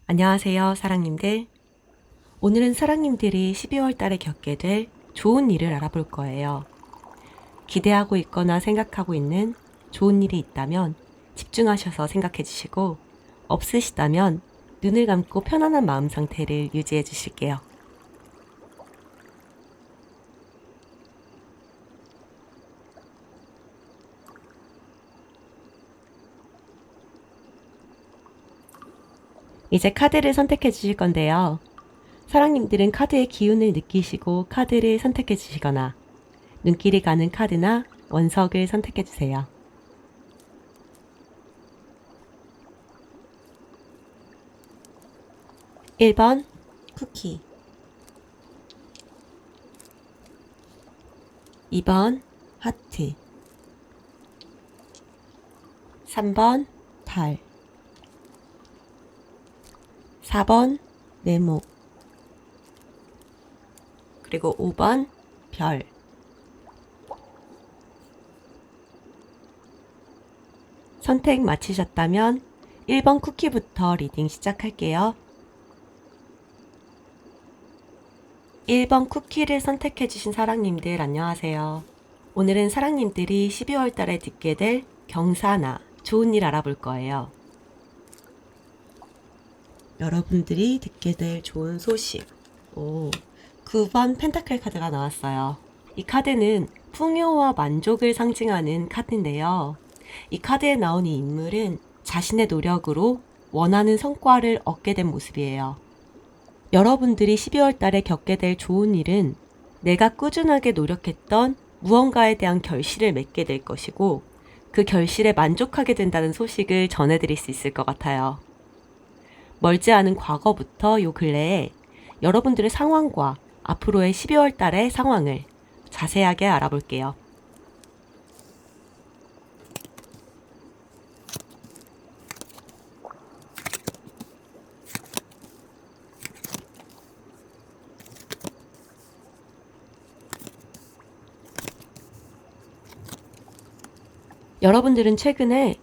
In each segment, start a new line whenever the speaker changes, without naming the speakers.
안녕하세요, 사랑님들. 오늘은 사랑님들이 12월 달에 겪게 될 좋은 일을 알아볼 거예요. 기대하고 있거나 생각하고 있는 좋은 일이 있다면 집중하셔서 생각해 주시고, 없으시다면 눈을 감고 편안한 마음 상태를 유지해 주실게요. 이제 카드를 선택해 주실 건데요. 사랑님들은 카드의 기운을 느끼시고 카드를 선택해 주시거나 눈길이 가는 카드나 원석을 선택해 주세요. 1번 쿠키, 2번 하트, 3번 달, 4번 네모, 그리고 5번 별. 선택 마치셨다면 1번 쿠키부터 리딩 시작할게요. 1번 쿠키를 선택해주신 사랑님들 안녕하세요. 오늘은 사랑님들이 12월 달에 듣게 될 경사나 좋은 일 알아볼 거예요. 여러분들이 듣게 될 좋은 소식. 9번 펜타클 카드가 나왔어요. 이 카드는 풍요와 만족을 상징하는 카드인데요. 이 카드에 나온 이 인물은 자신의 노력으로 원하는 성과를 얻게 된 모습이에요. 여러분들이 12월 달에 겪게 될 좋은 일은 내가 꾸준하게 노력했던 무언가에 대한 결실을 맺게 될 것이고, 그 결실에 만족하게 된다는 소식을 전해드릴 수 있을 것 같아요. 멀지 않은 과거부터 요 근래에 여러분들의 상황과 앞으로의 12월 달의 상황을 자세하게 알아볼게요. 여러분들은 최근에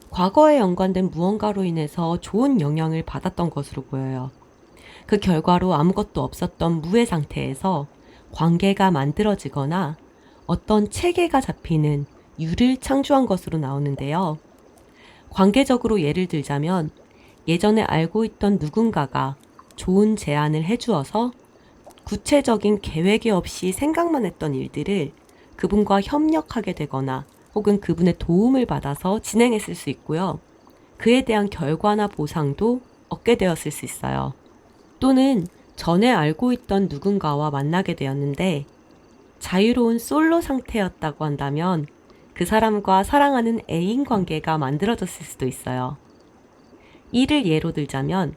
과거에 연관된 무언가로 인해서 좋은 영향을 받았던 것으로 보여요. 그 결과로 아무것도 없었던 무의 상태에서 관계가 만들어지거나 어떤 체계가 잡히는 유를 창조한 것으로 나오는데요. 관계적으로 예를 들자면 예전에 알고 있던 누군가가 좋은 제안을 해주어서 구체적인 계획이 없이 생각만 했던 일들을 그분과 협력하게 되거나 혹은 그분의 도움을 받아서 진행했을 수 있고요. 그에 대한 결과나 보상도 얻게 되었을 수 있어요. 또는 전에 알고 있던 누군가와 만나게 되었는데 자유로운 솔로 상태였다고 한다면 그 사람과 사랑하는 애인 관계가 만들어졌을 수도 있어요. 이를 예로 들자면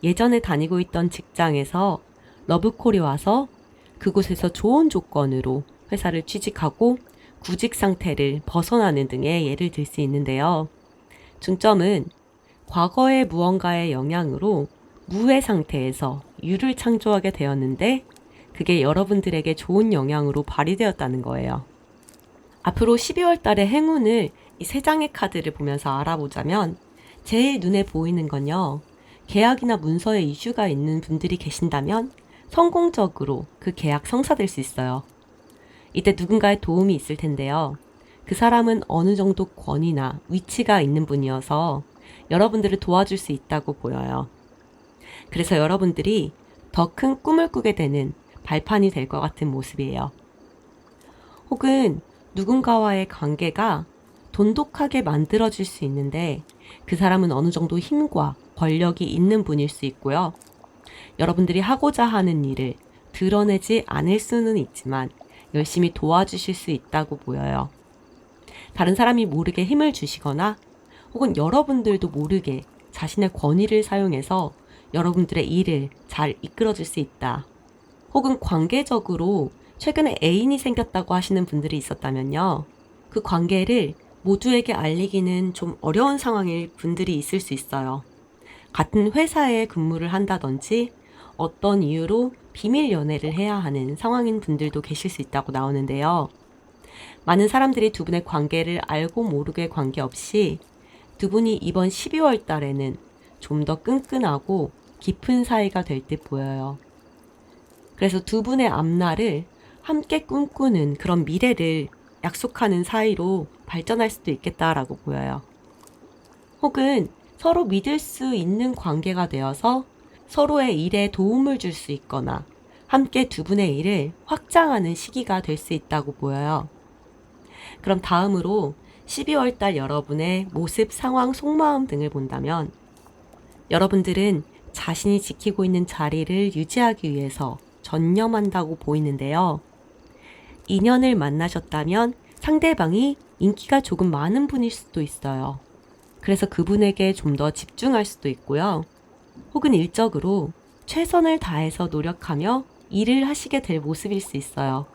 예전에 다니고 있던 직장에서 러브콜이 와서 그곳에서 좋은 조건으로 회사를 취직하고 구직 상태를 벗어나는 등의 예를 들 수 있는데요. 중점은 과거의 무언가의 영향으로 무의 상태에서 유를 창조하게 되었는데 그게 여러분들에게 좋은 영향으로 발휘되었다는 거예요. 앞으로 12월 달의 행운을 이 세 장의 카드를 보면서 알아보자면 제일 눈에 보이는 건요. 계약이나 문서에 이슈가 있는 분들이 계신다면 성공적으로 그 계약 성사될 수 있어요. 이때 누군가의 도움이 있을 텐데요. 그 사람은 어느 정도 권위나 위치가 있는 분이어서 여러분들을 도와줄 수 있다고 보여요. 그래서 여러분들이 더 큰 꿈을 꾸게 되는 발판이 될 것 같은 모습이에요. 혹은 누군가와의 관계가 돈독하게 만들어질 수 있는데 그 사람은 어느 정도 힘과 권력이 있는 분일 수 있고요. 여러분들이 하고자 하는 일을 드러내지 않을 수는 있지만 열심히 도와주실 수 있다고 보여요. 다른 사람이 모르게 힘을 주시거나 혹은 여러분들도 모르게 자신의 권위를 사용해서 여러분들의 일을 잘 이끌어줄 수 있다. 혹은 관계적으로 최근에 애인이 생겼다고 하시는 분들이 있었다면요. 그 관계를 모두에게 알리기는 좀 어려운 상황일 분들이 있을 수 있어요. 같은 회사에 근무를 한다든지 어떤 이유로 비밀 연애를 해야 하는 상황인 분들도 계실 수 있다고 나오는데요. 많은 사람들이 두 분의 관계를 알고 모르게 관계없이 두 분이 이번 12월 달에는 좀 더 끈끈하고 깊은 사이가 될 듯 보여요. 그래서 두 분의 앞날을 함께 꿈꾸는 그런 미래를 약속하는 사이로 발전할 수도 있겠다라고 보여요. 혹은 서로 믿을 수 있는 관계가 되어서 서로의 일에 도움을 줄 수 있거나 함께 두 분의 일을 확장하는 시기가 될 수 있다고 보여요. 그럼 다음으로 12월 달 여러분의 모습, 상황, 속마음 등을 본다면 여러분들은 자신이 지키고 있는 자리를 유지하기 위해서 전념한다고 보이는데요. 인연을 만나셨다면 상대방이 인기가 조금 많은 분일 수도 있어요. 그래서 그분에게 좀 더 집중할 수도 있고요. 혹은 일적으로 최선을 다해서 노력하며 일을 하시게 될 모습일 수 있어요.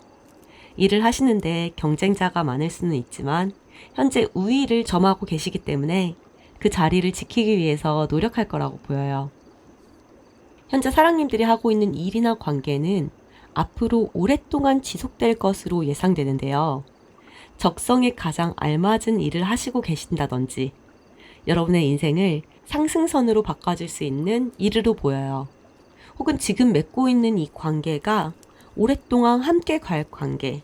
일을 하시는데 경쟁자가 많을 수는 있지만 현재 우위를 점하고 계시기 때문에 그 자리를 지키기 위해서 노력할 거라고 보여요. 현재 사랑님들이 하고 있는 일이나 관계는 앞으로 오랫동안 지속될 것으로 예상되는데요. 적성에 가장 알맞은 일을 하시고 계신다든지 여러분의 인생을 상승선으로 바꿔줄 수 있는 일으로 보여요. 혹은 지금 맺고 있는 이 관계가 오랫동안 함께 갈 관계,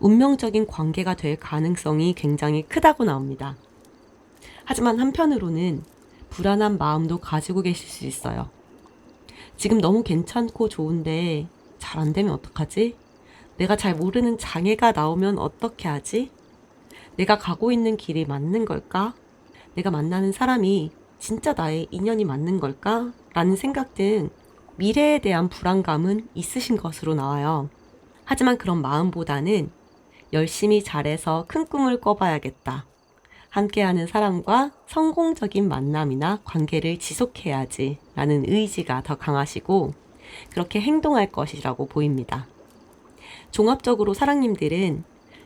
운명적인 관계가 될 가능성이 굉장히 크다고 나옵니다. 하지만 한편으로는 불안한 마음도 가지고 계실 수 있어요. 지금 너무 괜찮고 좋은데 잘 안 되면 어떡하지? 내가 잘 모르는 장애가 나오면 어떻게 하지? 내가 가고 있는 길이 맞는 걸까? 내가 만나는 사람이 진짜 나의 인연이 맞는 걸까? 라는 생각 등 미래에 대한 불안감은 있으신 것으로 나와요. 하지만 그런 마음보다는 열심히 잘해서 큰 꿈을 꿔봐야겠다. 함께하는 사람과 성공적인 만남이나 관계를 지속해야지 라는 의지가 더 강하시고 그렇게 행동할 것이라고 보입니다. 종합적으로 사랑님들은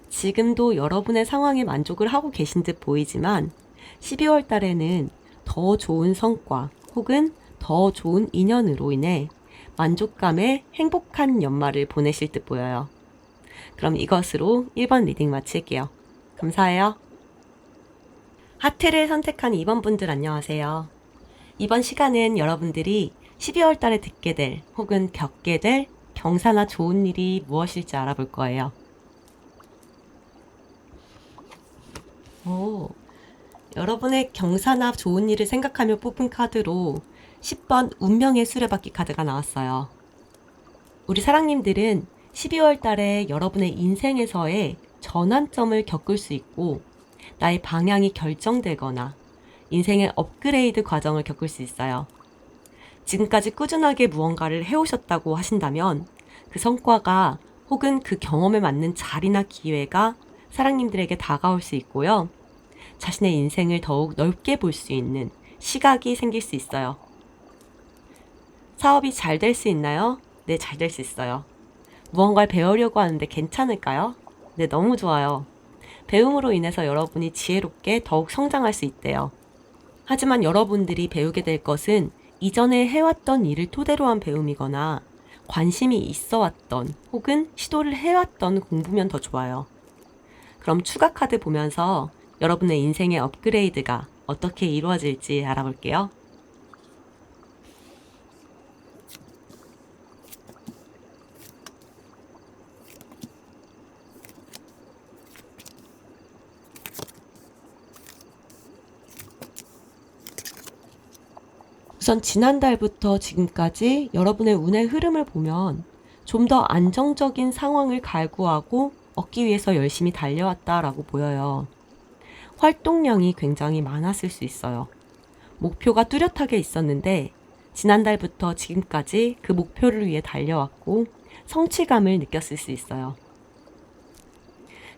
지금도 여러분의 상황에 만족을 하고 계신 듯 보이지만 12월 달에는 더 좋은 성과 혹은 더 좋은 인연으로 인해 만족감에 행복한 연말을 보내실 듯 보여요. 그럼 이것으로 1번 리딩 마칠게요. 감사해요. 하트를 선택한 2번 분들 안녕하세요. 이번 시간은 여러분들이 12월 달에 듣게 될 혹은 겪게 될 경사나 좋은 일이 무엇일지 알아볼 거예요. 여러분의 경사나 좋은 일을 생각하며 뽑은 카드로 10번 운명의 수레바퀴 카드가 나왔어요. 우리 사랑님들은 12월 달에 여러분의 인생에서의 전환점을 겪을 수 있고 나의 방향이 결정되거나 인생의 업그레이드 과정을 겪을 수 있어요. 지금까지 꾸준하게 무언가를 해오셨다고 하신다면 그 성과가 혹은 그 경험에 맞는 자리나 기회가 사랑님들에게 다가올 수 있고요. 자신의 인생을 더욱 넓게 볼 수 있는 시각이 생길 수 있어요. 사업이 잘 될 수 있나요? 네, 잘 될 수 있어요. 무언가를 배우려고 하는데 괜찮을까요? 네, 너무 좋아요. 배움으로 인해서 여러분이 지혜롭게 더욱 성장할 수 있대요. 하지만 여러분들이 배우게 될 것은 이전에 해왔던 일을 토대로 한 배움이거나 관심이 있어 왔던 혹은 시도를 해왔던 공부면 더 좋아요. 그럼 추가 카드 보면서 여러분의 인생의 업그레이드가 어떻게 이루어질지 알아볼게요. 우선 지난달부터 지금까지 여러분의 운의 흐름을 보면 좀 더 안정적인 상황을 갈구하고 얻기 위해서 열심히 달려왔다라고 보여요. 활동량이 굉장히 많았을 수 있어요. 목표가 뚜렷하게 있었는데 지난달부터 지금까지 그 목표를 위해 달려왔고 성취감을 느꼈을 수 있어요.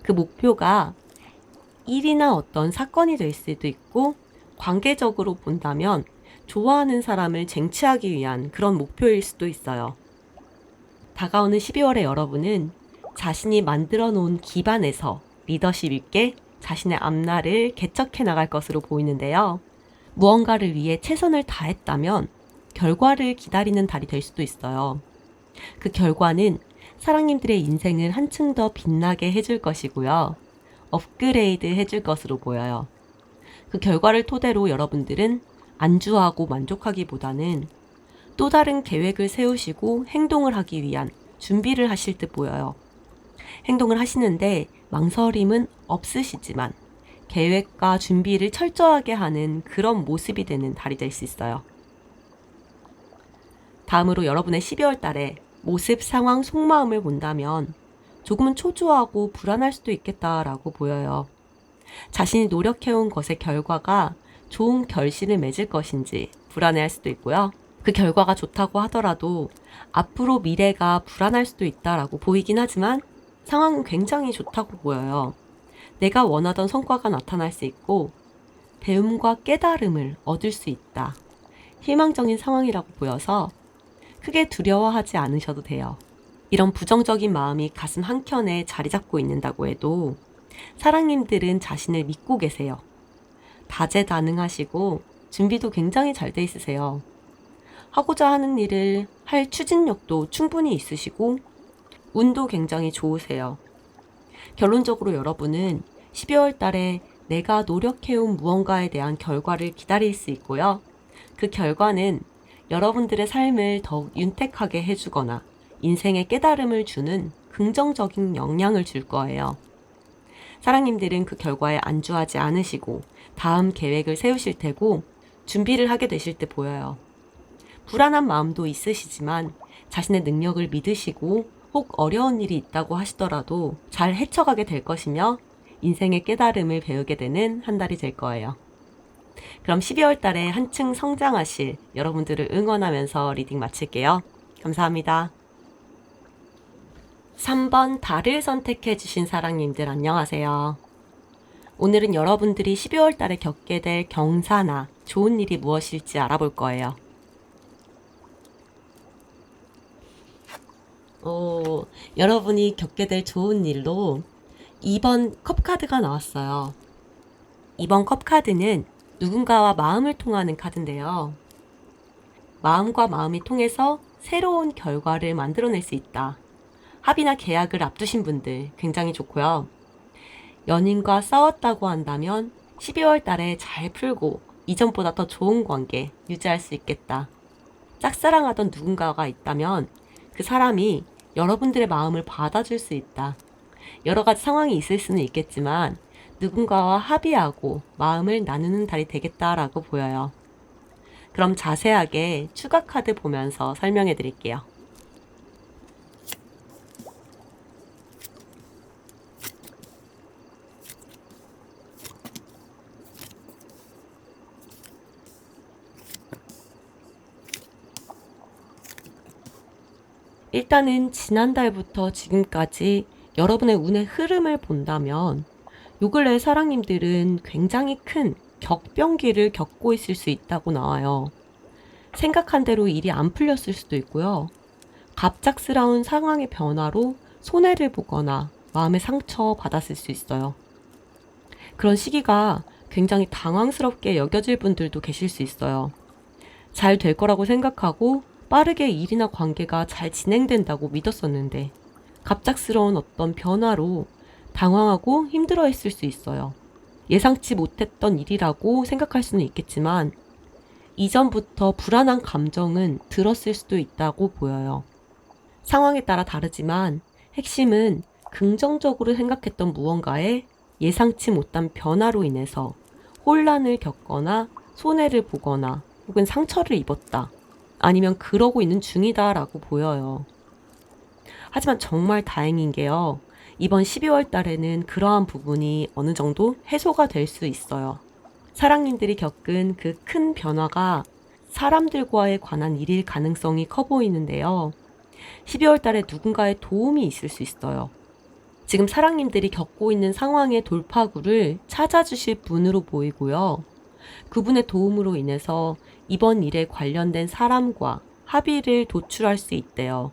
그 목표가 일이나 어떤 사건이 될 수도 있고 관계적으로 본다면 좋아하는 사람을 쟁취하기 위한 그런 목표일 수도 있어요. 다가오는 12월에 여러분은 자신이 만들어 놓은 기반에서 리더십 있게 자신의 앞날을 개척해 나갈 것으로 보이는데요. 무언가를 위해 최선을 다했다면 결과를 기다리는 달이 될 수도 있어요. 그 결과는 사랑님들의 인생을 한층 더 빛나게 해줄 것이고요. 업그레이드 해줄 것으로 보여요. 그 결과를 토대로 여러분들은 안주하고 만족하기보다는 또 다른 계획을 세우시고 행동을 하기 위한 준비를 하실 듯 보여요. 행동을 하시는데 망설임은 없으시지만 계획과 준비를 철저하게 하는 그런 모습이 되는 달이 될 수 있어요. 다음으로 여러분의 12월 달에 모습, 상황, 속마음을 본다면 조금은 초조하고 불안할 수도 있겠다라고 보여요. 자신이 노력해온 것의 결과가 좋은 결실을 맺을 것인지 불안해할 수도 있고요. 그 결과가 좋다고 하더라도 앞으로 미래가 불안할 수도 있다라고 보이긴 하지만 상황은 굉장히 좋다고 보여요. 내가 원하던 성과가 나타날 수 있고 배움과 깨달음을 얻을 수 있다. 희망적인 상황이라고 보여서 크게 두려워하지 않으셔도 돼요. 이런 부정적인 마음이 가슴 한켠에 자리 잡고 있는다고 해도 사랑님들은 자신을 믿고 계세요. 다재다능하시고 준비도 굉장히 잘 돼 있으세요. 하고자 하는 일을 할 추진력도 충분히 있으시고 운도 굉장히 좋으세요. 결론적으로 여러분은 12월 달에 내가 노력해온 무언가에 대한 결과를 기다릴 수 있고요. 그 결과는 여러분들의 삶을 더욱 윤택하게 해주거나 인생에 깨달음을 주는 긍정적인 영향을 줄 거예요. 사랑님들은 그 결과에 안주하지 않으시고 다음 계획을 세우실 테고 준비를 하게 되실 때 보여요. 불안한 마음도 있으시지만 자신의 능력을 믿으시고 혹 어려운 일이 있다고 하시더라도 잘 헤쳐가게 될 것이며 인생의 깨달음을 배우게 되는 한 달이 될 거예요. 그럼 12월 달에 한층 성장하실 여러분들을 응원하면서 리딩 마칠게요. 감사합니다. 3번 달을 선택해 주신 사랑님들 안녕하세요. 오늘은 여러분들이 12월 달에 겪게 될 경사나 좋은 일이 무엇일지 알아볼 거예요. 여러분이 겪게 될 좋은 일로 2번 컵카드가 나왔어요. 2번 컵카드는 누군가와 마음을 통하는 카드인데요. 마음과 마음이 통해서 새로운 결과를 만들어낼 수 있다. 합의나 계약을 앞두신 분들 굉장히 좋고요. 연인과 싸웠다고 한다면 12월 달에 잘 풀고 이전보다 더 좋은 관계 유지할 수 있겠다. 짝사랑하던 누군가가 있다면 그 사람이 여러분들의 마음을 받아줄 수 있다. 여러 가지 상황이 있을 수는 있겠지만 누군가와 합의하고 마음을 나누는 달이 되겠다라고 보여요. 그럼 자세하게 추가 카드 보면서 설명해 드릴게요. 일단은 지난달부터 지금까지 여러분의 운의 흐름을 본다면 요 근래 사랑님들은 굉장히 큰 격변기를 겪고 있을 수 있다고 나와요. 생각한 대로 일이 안 풀렸을 수도 있고요. 갑작스러운 상황의 변화로 손해를 보거나 마음의 상처 받았을 수 있어요. 그런 시기가 굉장히 당황스럽게 여겨질 분들도 계실 수 있어요. 잘 될 거라고 생각하고 빠르게 일이나 관계가 잘 진행된다고 믿었었는데 갑작스러운 어떤 변화로 당황하고 힘들어했을 수 있어요. 예상치 못했던 일이라고 생각할 수는 있겠지만 이전부터 불안한 감정은 들었을 수도 있다고 보여요. 상황에 따라 다르지만 핵심은 긍정적으로 생각했던 무언가에 예상치 못한 변화로 인해서 혼란을 겪거나 손해를 보거나 혹은 상처를 입었다. 아니면 그러고 있는 중이다 라고 보여요. 하지만 정말 다행인 게요. 이번 12월 달에는 그러한 부분이 어느 정도 해소가 될 수 있어요. 사랑님들이 겪은 그 큰 변화가 사람들과에 관한 일일 가능성이 커 보이는데요. 12월 달에 누군가의 도움이 있을 수 있어요. 지금 사랑님들이 겪고 있는 상황의 돌파구를 찾아주실 분으로 보이고요. 그분의 도움으로 인해서 이번 일에 관련된 사람과 합의를 도출할 수 있대요.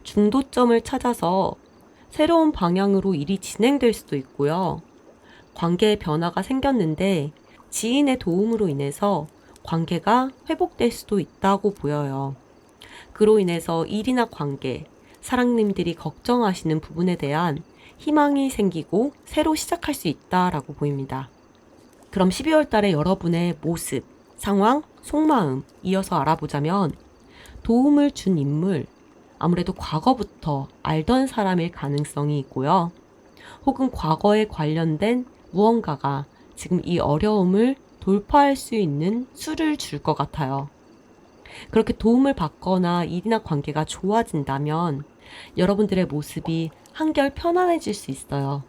중도점을 찾아서 새로운 방향으로 일이 진행될 수도 있고요. 관계에 변화가 생겼는데 지인의 도움으로 인해서 관계가 회복될 수도 있다고 보여요. 그로 인해서 일이나 관계, 사랑님들이 걱정하시는 부분에 대한 희망이 생기고 새로 시작할 수 있다라고 보입니다. 그럼 12월 달에 여러분의 모습, 상황, 속마음 이어서 알아보자면 도움을 준 인물, 아무래도 과거부터 알던 사람일 가능성이 있고요. 혹은 과거에 관련된 무언가가 지금 이 어려움을 돌파할 수 있는 수를 줄 것 같아요. 그렇게 도움을 받거나 일이나 관계가 좋아진다면 여러분들의 모습이 한결 편안해질 수 있어요.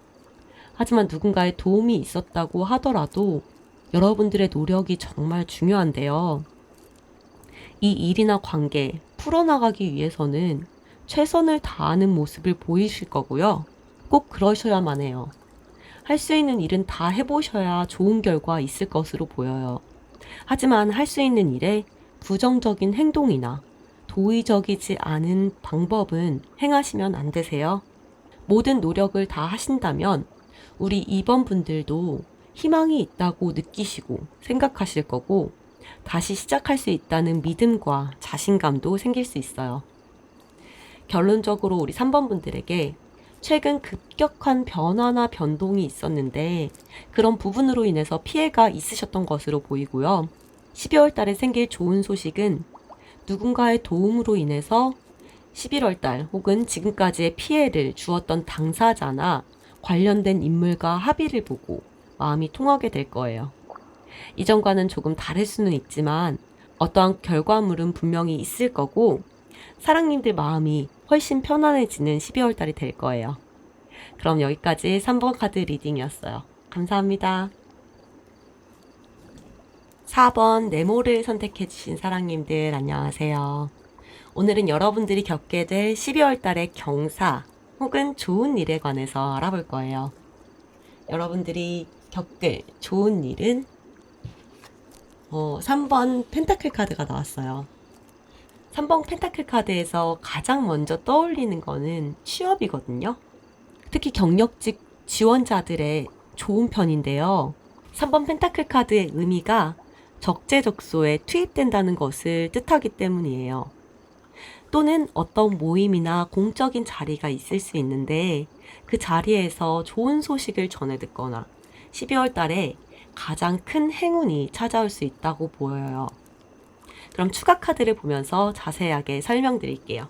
하지만 누군가의 도움이 있었다고 하더라도 여러분들의 노력이 정말 중요한데요. 이 일이나 관계 풀어나가기 위해서는 최선을 다하는 모습을 보이실 거고요. 꼭 그러셔야만 해요. 할 수 있는 일은 다 해보셔야 좋은 결과 있을 것으로 보여요. 하지만 할 수 있는 일에 부정적인 행동이나 도의적이지 않은 방법은 행하시면 안 되세요. 모든 노력을 다 하신다면 우리 2번 분들도 희망이 있다고 느끼시고 생각하실 거고 다시 시작할 수 있다는 믿음과 자신감도 생길 수 있어요. 결론적으로 우리 3번 분들에게 최근 급격한 변화나 변동이 있었는데 그런 부분으로 인해서 피해가 있으셨던 것으로 보이고요. 12월 달에 생길 좋은 소식은 누군가의 도움으로 인해서 11월 달 혹은 지금까지의 피해를 주었던 당사자나 관련된 인물과 합의를 보고 마음이 통하게 될 거예요. 이전과는 조금 다를 수는 있지만 어떠한 결과물은 분명히 있을 거고 사랑님들 마음이 훨씬 편안해지는 12월 달이 될 거예요. 그럼 여기까지 3번 카드 리딩이었어요. 감사합니다. 4번 네모를 선택해주신 사랑님들 안녕하세요. 오늘은 여러분들이 겪게 될 12월 달의 경사 혹은 좋은 일에 관해서 알아볼 거예요. 여러분들이 겪을 좋은 일은 3번 펜타클 카드가 나왔어요. 3번 펜타클 카드에서 가장 먼저 떠올리는 거는 취업이거든요. 특히 경력직 지원자들의 좋은 편인데요. 3번 펜타클 카드의 의미가 적재적소에 투입된다는 것을 뜻하기 때문이에요. 또는 어떤 모임이나 공적인 자리가 있을 수 있는데 그 자리에서 좋은 소식을 전해 듣거나 12월 달에 가장 큰 행운이 찾아올 수 있다고 보여요. 그럼 추가 카드를 보면서 자세하게 설명드릴게요.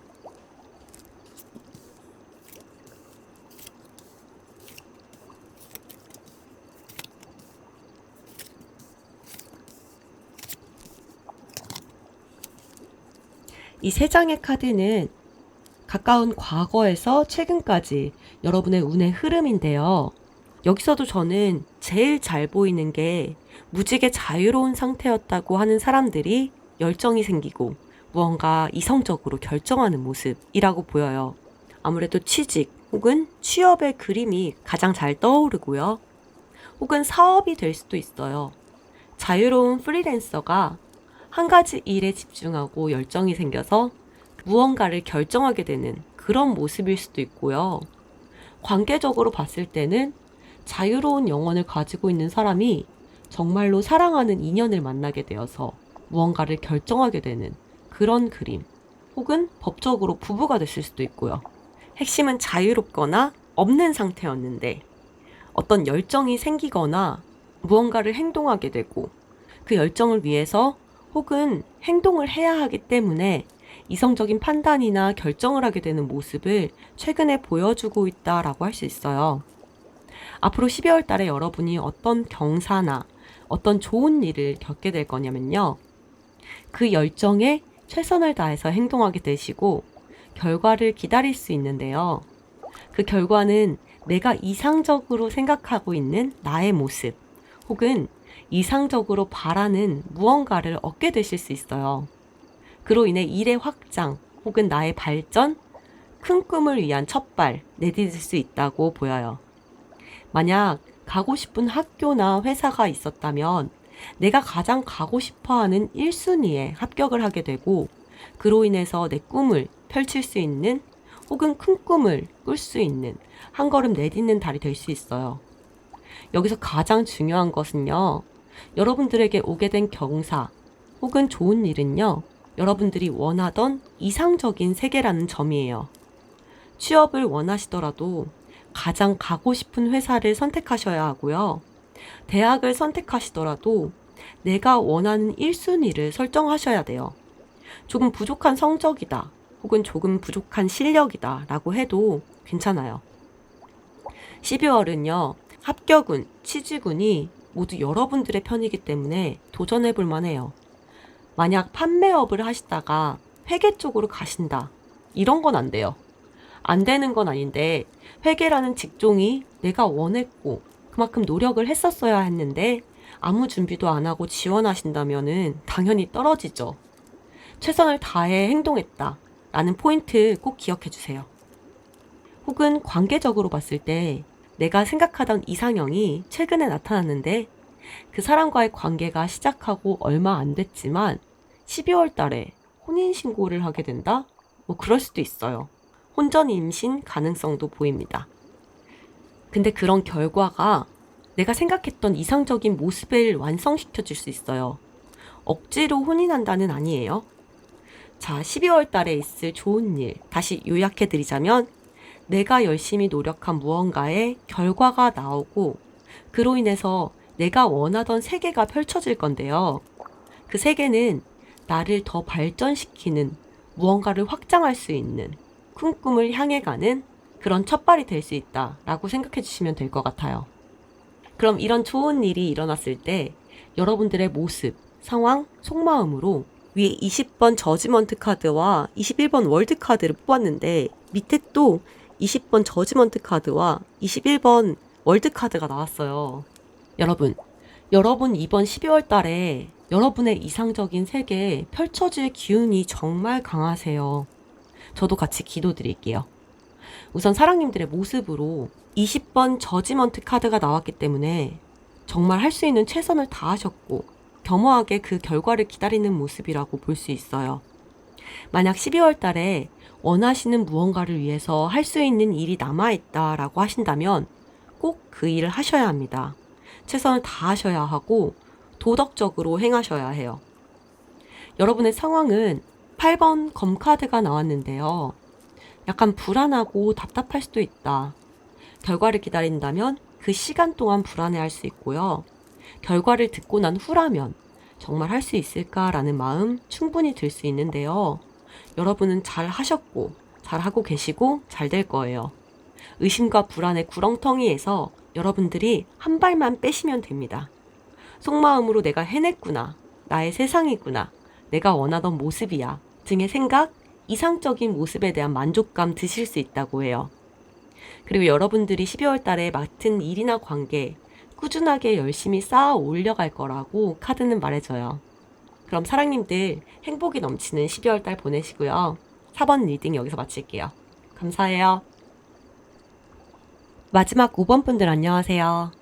이 세 장의 카드는 가까운 과거에서 최근까지 여러분의 운의 흐름인데요. 여기서도 저는 제일 잘 보이는 게 무지개 자유로운 상태였다고 하는 사람들이 열정이 생기고 무언가 이성적으로 결정하는 모습이라고 보여요. 아무래도 취직 혹은 취업의 그림이 가장 잘 떠오르고요. 혹은 사업이 될 수도 있어요. 자유로운 프리랜서가 한 가지 일에 집중하고 열정이 생겨서 무언가를 결정하게 되는 그런 모습일 수도 있고요. 관계적으로 봤을 때는 자유로운 영혼을 가지고 있는 사람이 정말로 사랑하는 인연을 만나게 되어서 무언가를 결정하게 되는 그런 그림, 혹은 법적으로 부부가 됐을 수도 있고요. 핵심은 자유롭거나 없는 상태였는데 어떤 열정이 생기거나 무언가를 행동하게 되고 그 열정을 위해서 혹은 행동을 해야 하기 때문에 이성적인 판단이나 결정을 하게 되는 모습을 최근에 보여주고 있다라고 할 수 있어요. 앞으로 12월 달에 여러분이 어떤 경사나 어떤 좋은 일을 겪게 될 거냐면요. 그 열정에 최선을 다해서 행동하게 되시고 결과를 기다릴 수 있는데요. 그 결과는 내가 이상적으로 생각하고 있는 나의 모습 혹은 이상적으로 바라는 무언가를 얻게 되실 수 있어요. 그로 인해 일의 확장 혹은 나의 발전, 큰 꿈을 위한 첫발 내디딜 수 있다고 보여요. 만약 가고 싶은 학교나 회사가 있었다면 내가 가장 가고 싶어하는 1순위에 합격을 하게 되고 그로 인해서 내 꿈을 펼칠 수 있는 혹은 큰 꿈을 꿀 수 있는 한 걸음 내딛는 달이 될 수 있어요. 여기서 가장 중요한 것은요. 여러분들에게 오게 된 경사 혹은 좋은 일은요. 여러분들이 원하던 이상적인 세계라는 점이에요. 취업을 원하시더라도 가장 가고 싶은 회사를 선택하셔야 하고요. 대학을 선택하시더라도 내가 원하는 1순위를 설정하셔야 돼요. 조금 부족한 성적이다, 혹은 조금 부족한 실력이다 라고 해도 괜찮아요. 12월은요, 합격운, 취직운이 모두 여러분들의 편이기 때문에 도전해 볼 만해요. 만약 판매업을 하시다가 회계 쪽으로 가신다, 이런 건 안 돼요. 안 되는 건 아닌데, 회계라는 직종이 내가 원했고 그만큼 노력을 했었어야 했는데 아무 준비도 안 하고 지원하신다면은 당연히 떨어지죠. 최선을 다해 행동했다 라는 포인트 꼭 기억해 주세요. 혹은 관계적으로 봤을 때 내가 생각하던 이상형이 최근에 나타났는데 그 사람과의 관계가 시작하고 얼마 안 됐지만 12월 달에 혼인신고를 하게 된다? 뭐 그럴 수도 있어요. 혼전 임신 가능성도 보입니다. 근데 그런 결과가 내가 생각했던 이상적인 모습을 완성시켜 줄 수 있어요. 억지로 혼인한다는 아니에요. 자, 12월 달에 있을 좋은 일, 다시 요약해 드리자면 내가 열심히 노력한 무언가의 결과가 나오고 그로 인해서 내가 원하던 세계가 펼쳐질 건데요. 그 세계는 나를 더 발전시키는, 무언가를 확장할 수 있는, 큰 꿈을 향해 가는 그런 첫발이 될 수 있다라고 생각해 주시면 될 것 같아요. 그럼 이런 좋은 일이 일어났을 때 여러분들의 모습, 상황, 속마음으로 위에 20번 저지먼트 카드와 21번 월드 카드를 뽑았는데 밑에 또 20번 저지먼트 카드와 21번 월드 카드가 나왔어요. 여러분 이번 12월 달에 여러분의 이상적인 세계에 펼쳐질 기운이 정말 강하세요. 저도 같이 기도드릴게요. 우선 사랑님들의 모습으로 20번 저지먼트 카드가 나왔기 때문에 정말 할 수 있는 최선을 다하셨고 겸허하게 그 결과를 기다리는 모습이라고 볼 수 있어요. 만약 12월 달에 원하시는 무언가를 위해서 할 수 있는 일이 남아있다라고 하신다면 꼭 그 일을 하셔야 합니다. 최선을 다하셔야 하고 도덕적으로 행하셔야 해요. 여러분의 상황은 8번 검카드가 나왔는데요. 약간 불안하고 답답할 수도 있다. 결과를 기다린다면 그 시간 동안 불안해할 수 있고요. 결과를 듣고 난 후라면 정말 할 수 있을까라는 마음 충분히 들 수 있는데요. 여러분은 잘 하셨고 잘 하고 계시고 잘 될 거예요. 의심과 불안의 구렁텅이에서 여러분들이 한 발만 빼시면 됩니다. 속마음으로 내가 해냈구나, 나의 세상이구나, 내가 원하던 모습이야 등의 생각, 이상적인 모습에 대한 만족감 드실 수 있다고 해요. 그리고 여러분들이 12월 달에 맡은 일이나 관계 꾸준하게 열심히 쌓아 올려갈 거라고 카드는 말해줘요. 그럼 사랑님들 행복이 넘치는 12월 달 보내시고요. 4번 리딩 여기서 마칠게요. 감사해요. 마지막 5번 분들 안녕하세요.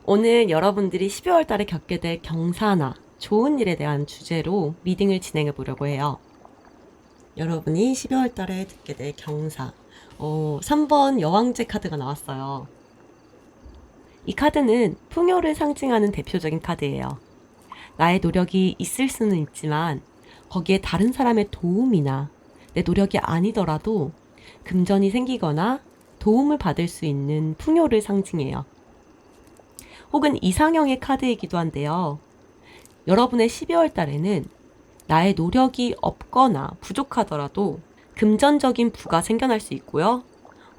오늘 여러분들이 12월 달에 겪게 될 경사나 좋은 일에 대한 주제로 리딩을 진행해 보려고 해요. 여러분이 12월 달에 듣게 될 경사. 3번 여왕제 카드가 나왔어요. 이 카드는 풍요를 상징하는 대표적인 카드예요. 나의 노력이 있을 수는 있지만 거기에 다른 사람의 도움이나 내 노력이 아니더라도 금전이 생기거나 도움을 받을 수 있는 풍요를 상징해요. 혹은 이상형의 카드이기도 한데요. 여러분의 12월 달에는 나의 노력이 없거나 부족하더라도 금전적인 부가 생겨날 수 있고요.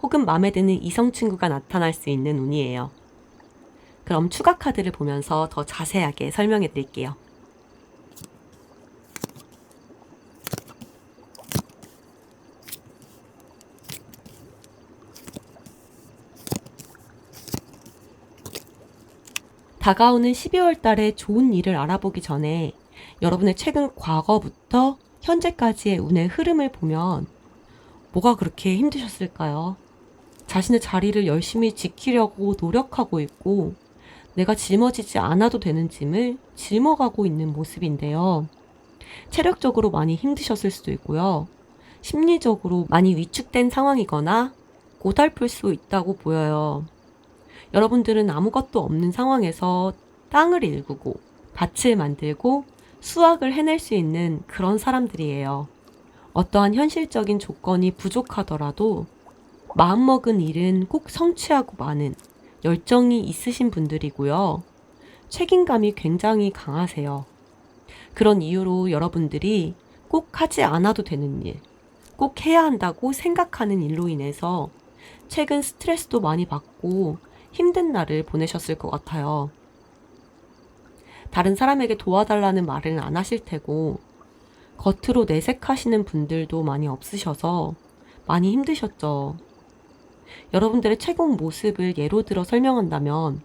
혹은 마음에 드는 이성 친구가 나타날 수 있는 운이에요. 그럼 추가 카드를 보면서 더 자세하게 설명해 드릴게요. 다가오는 12월 달에 좋은 일을 알아보기 전에 여러분의 최근 과거부터 현재까지의 운의 흐름을 보면 뭐가 그렇게 힘드셨을까요? 자신의 자리를 열심히 지키려고 노력하고 있고 내가 짊어지지 않아도 되는 짐을 짊어가고 있는 모습인데요. 체력적으로 많이 힘드셨을 수도 있고요. 심리적으로 많이 위축된 상황이거나 고달플 수 있다고 보여요. 여러분들은 아무것도 없는 상황에서 땅을 일구고 밭을 만들고 수확을 해낼 수 있는 그런 사람들이에요. 어떠한 현실적인 조건이 부족하더라도 마음먹은 일은 꼭 성취하고 마는 열정이 있으신 분들이고요. 책임감이 굉장히 강하세요. 그런 이유로 여러분들이 꼭 하지 않아도 되는 일, 꼭 해야 한다고 생각하는 일로 인해서 최근 스트레스도 많이 받고 힘든 날을 보내셨을 것 같아요. 다른 사람에게 도와달라는 말은 안 하실 테고, 겉으로 내색하시는 분들도 많이 없으셔서 많이 힘드셨죠. 여러분들의 최고 모습을 예로 들어 설명한다면,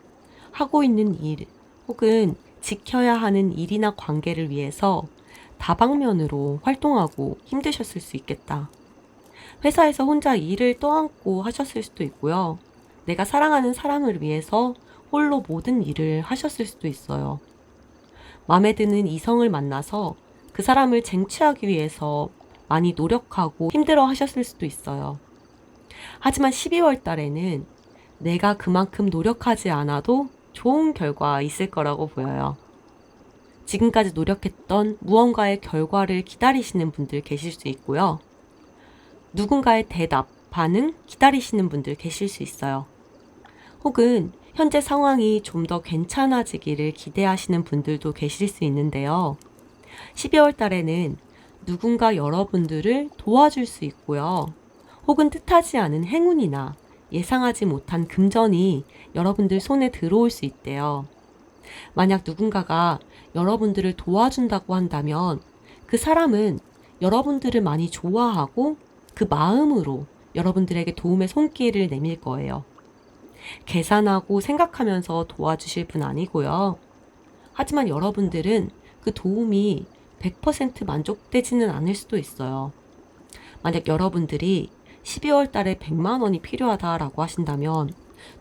하고 있는 일 혹은 지켜야 하는 일이나 관계를 위해서 다방면으로 활동하고 힘드셨을 수 있겠다. 회사에서 혼자 일을 떠안고 하셨을 수도 있고요. 내가 사랑하는 사람을 위해서 홀로 모든 일을 하셨을 수도 있어요. 마음에 드는 이성을 만나서 그 사람을 쟁취하기 위해서 많이 노력하고 힘들어 하셨을 수도 있어요. 하지만 12월 달에는 내가 그만큼 노력하지 않아도 좋은 결과 있을 거라고 보여요. 지금까지 노력했던 무언가의 결과를 기다리시는 분들 계실 수 있고요. 누군가의 대답, 반응 기다리시는 분들 계실 수 있어요. 혹은 현재 상황이 좀 더 괜찮아지기를 기대하시는 분들도 계실 수 있는데요. 12월 달에는 누군가 여러분들을 도와줄 수 있고요. 혹은 뜻하지 않은 행운이나 예상하지 못한 금전이 여러분들 손에 들어올 수 있대요. 만약 누군가가 여러분들을 도와준다고 한다면 그 사람은 여러분들을 많이 좋아하고 그 마음으로 여러분들에게 도움의 손길을 내밀 거예요. 계산하고 생각하면서 도와주실 분 아니고요. 하지만 여러분들은 그 도움이 100% 만족되지는 않을 수도 있어요. 만약 여러분들이 12월 달에 100만 원이 필요하다라고 하신다면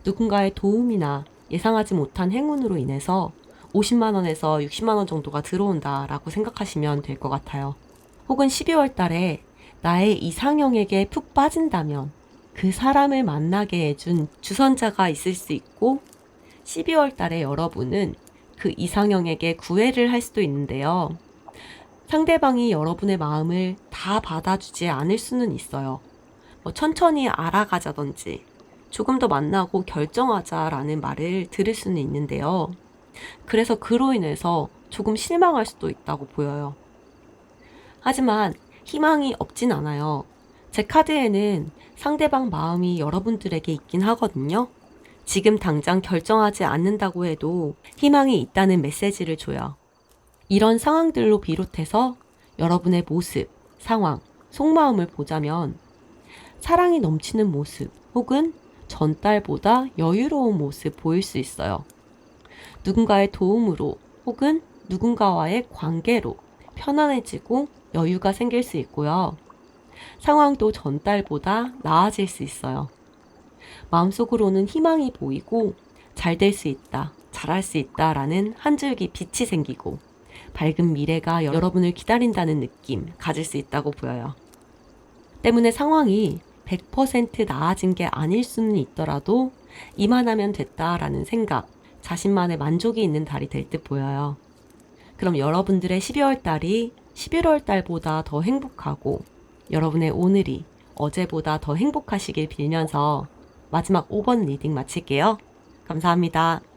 누군가의 도움이나 예상하지 못한 행운으로 인해서 50만 원에서 60만 원 정도가 들어온다라고 생각하시면 될 것 같아요. 혹은 12월 달에 나의 이상형에게 푹 빠진다면 그 사람을 만나게 해준 주선자가 있을 수 있고 12월 달에 여러분은 그 이상형에게 구애를 할 수도 있는데요. 상대방이 여러분의 마음을 다 받아주지 않을 수는 있어요. 천천히 알아가자든지 조금 더 만나고 결정하자라는 말을 들을 수는 있는데요. 그래서 그로 인해서 조금 실망할 수도 있다고 보여요. 하지만 희망이 없진 않아요. 제 카드에는 상대방 마음이 여러분들에게 있긴 하거든요. 지금 당장 결정하지 않는다고 해도 희망이 있다는 메시지를 줘요. 이런 상황들로 비롯해서 여러분의 모습, 상황, 속마음을 보자면 사랑이 넘치는 모습 혹은 전달보다 여유로운 모습 보일 수 있어요. 누군가의 도움으로 혹은 누군가와의 관계로 편안해지고 여유가 생길 수 있고요. 상황도 전달보다 나아질 수 있어요. 마음속으로는 희망이 보이고 잘 될 수 있다, 잘할 수 있다라는 한 줄기 빛이 생기고 밝은 미래가 여러분을 기다린다는 느낌 가질 수 있다고 보여요. 때문에 상황이 100% 나아진 게 아닐 수는 있더라도 이만하면 됐다라는 생각, 자신만의 만족이 있는 달이 될 듯 보여요. 그럼 여러분들의 12월 달이 11월 달보다 더 행복하고 여러분의 오늘이 어제보다 더 행복하시길 빌면서 마지막 5번 리딩 마칠게요. 감사합니다.